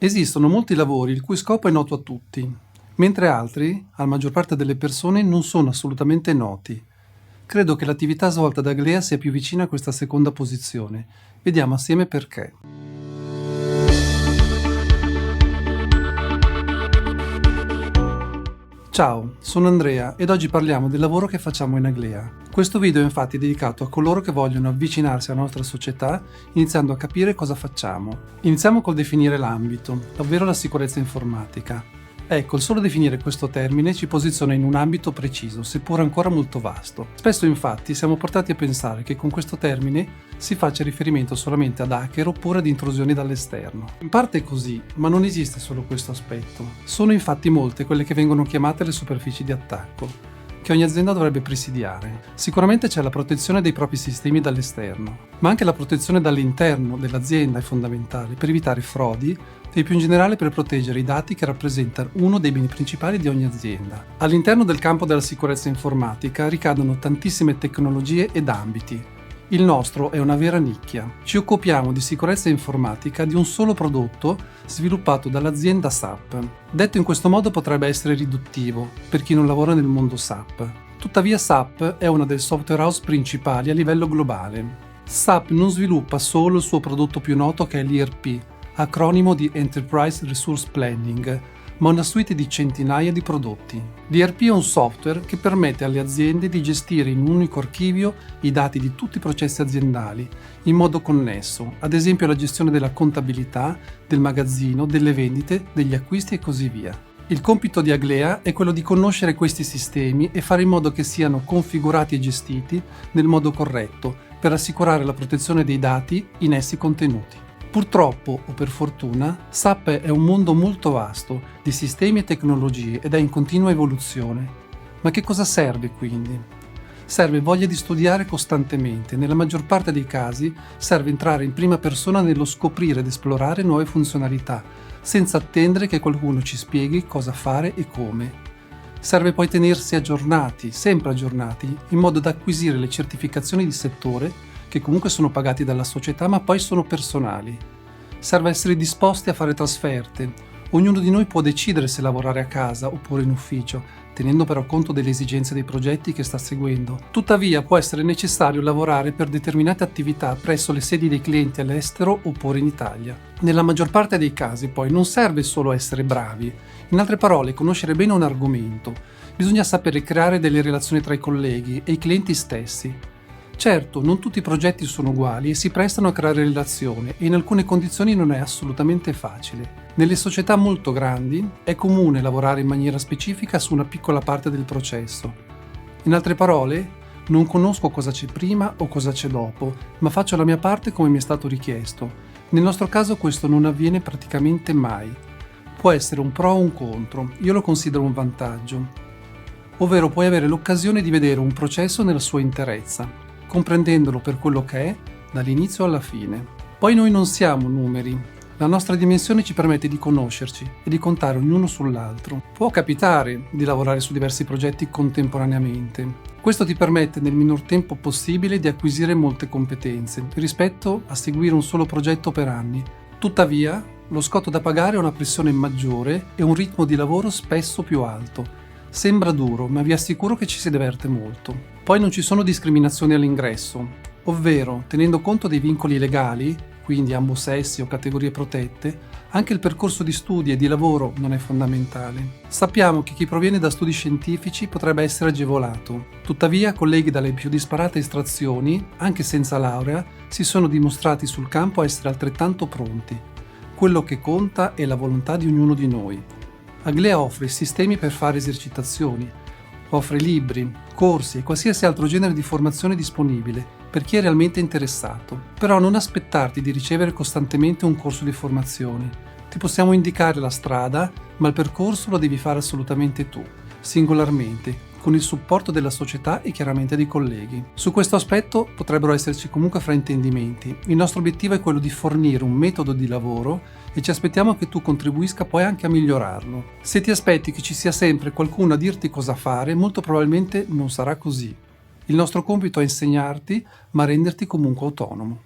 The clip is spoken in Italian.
Esistono molti lavori il cui scopo è noto a tutti, mentre altri, alla maggior parte delle persone, non sono assolutamente noti. Credo che l'attività svolta da Aglea sia più vicina a questa seconda posizione. Vediamo assieme perché. Ciao, sono Andrea ed oggi parliamo del lavoro che facciamo in Aglea. Questo video è infatti dedicato a coloro che vogliono avvicinarsi alla nostra società iniziando a capire cosa facciamo. Iniziamo col definire l'ambito, ovvero la sicurezza informatica. Ecco, il solo definire questo termine ci posiziona in un ambito preciso, seppur ancora molto vasto. Spesso infatti siamo portati a pensare che con questo termine si faccia riferimento solamente ad hacker oppure ad intrusioni dall'esterno. In parte è così, ma non esiste solo questo aspetto. Sono infatti molte quelle che vengono chiamate le superfici di attacco, che ogni azienda dovrebbe presidiare. Sicuramente c'è la protezione dei propri sistemi dall'esterno, ma anche la protezione dall'interno dell'azienda è fondamentale per evitare frodi e più in generale per proteggere i dati che rappresentano uno dei beni principali di ogni azienda. All'interno del campo della sicurezza informatica ricadono tantissime tecnologie ed ambiti. Il nostro è una vera nicchia. Ci occupiamo di sicurezza informatica di un solo prodotto sviluppato dall'azienda SAP. Detto in questo modo potrebbe essere riduttivo per chi non lavora nel mondo SAP. Tuttavia SAP è una delle software house principali a livello globale. SAP non sviluppa solo il suo prodotto più noto che è l'ERP, acronimo di Enterprise Resource Planning, ma una suite di centinaia di prodotti. L'ERP è un software che permette alle aziende di gestire in un unico archivio i dati di tutti i processi aziendali, in modo connesso, ad esempio la gestione della contabilità, del magazzino, delle vendite, degli acquisti e così via. Il compito di Aglea è quello di conoscere questi sistemi e fare in modo che siano configurati e gestiti nel modo corretto, per assicurare la protezione dei dati in essi contenuti. Purtroppo, o per fortuna, SAP è un mondo molto vasto di sistemi e tecnologie ed è in continua evoluzione. Ma che cosa serve quindi? Serve voglia di studiare costantemente. Nella maggior parte dei casi serve entrare in prima persona nello scoprire ed esplorare nuove funzionalità, senza attendere che qualcuno ci spieghi cosa fare e come. Serve poi tenersi aggiornati, sempre aggiornati, in modo da acquisire le certificazioni di settore che comunque sono pagati dalla società ma poi sono personali. Serve essere disposti a fare trasferte. Ognuno di noi può decidere se lavorare a casa oppure in ufficio, tenendo però conto delle esigenze dei progetti che sta seguendo. Tuttavia può essere necessario lavorare per determinate attività presso le sedi dei clienti all'estero oppure in Italia. Nella maggior parte dei casi poi non serve solo essere bravi, in altre parole conoscere bene un argomento, bisogna sapere creare delle relazioni tra i colleghi e i clienti stessi. Certo, non tutti i progetti sono uguali e si prestano a creare relazione e in alcune condizioni non è assolutamente facile. Nelle società molto grandi è comune lavorare in maniera specifica su una piccola parte del processo. In altre parole, non conosco cosa c'è prima o cosa c'è dopo, ma faccio la mia parte come mi è stato richiesto. Nel nostro caso questo non avviene praticamente mai. Può essere un pro o un contro, io lo considero un vantaggio. Ovvero puoi avere l'occasione di vedere un processo nella sua interezza, comprendendolo per quello che è, dall'inizio alla fine. Poi noi non siamo numeri. La nostra dimensione ci permette di conoscerci e di contare ognuno sull'altro. Può capitare di lavorare su diversi progetti contemporaneamente. Questo ti permette nel minor tempo possibile di acquisire molte competenze rispetto a seguire un solo progetto per anni. Tuttavia, lo scotto da pagare è una pressione maggiore e un ritmo di lavoro spesso più alto. Sembra duro, ma vi assicuro che ci si diverte molto. Poi non ci sono discriminazioni all'ingresso, ovvero, tenendo conto dei vincoli legali, quindi ambo sessi o categorie protette, anche il percorso di studi e di lavoro non è fondamentale. Sappiamo che chi proviene da studi scientifici potrebbe essere agevolato. Tuttavia, colleghi dalle più disparate estrazioni, anche senza laurea, si sono dimostrati sul campo essere altrettanto pronti. Quello che conta è la volontà di ognuno di noi. Aglea offre sistemi per fare esercitazioni, offre libri, corsi e qualsiasi altro genere di formazione disponibile per chi è realmente interessato. Però non aspettarti di ricevere costantemente un corso di formazione. Ti possiamo indicare la strada, ma il percorso lo devi fare assolutamente tu, singolarmente, con il supporto della società e chiaramente dei colleghi. Su questo aspetto potrebbero esserci comunque fraintendimenti. Il nostro obiettivo è quello di fornire un metodo di lavoro e ci aspettiamo che tu contribuisca poi anche a migliorarlo. Se ti aspetti che ci sia sempre qualcuno a dirti cosa fare, molto probabilmente non sarà così. Il nostro compito è insegnarti, ma renderti comunque autonomo.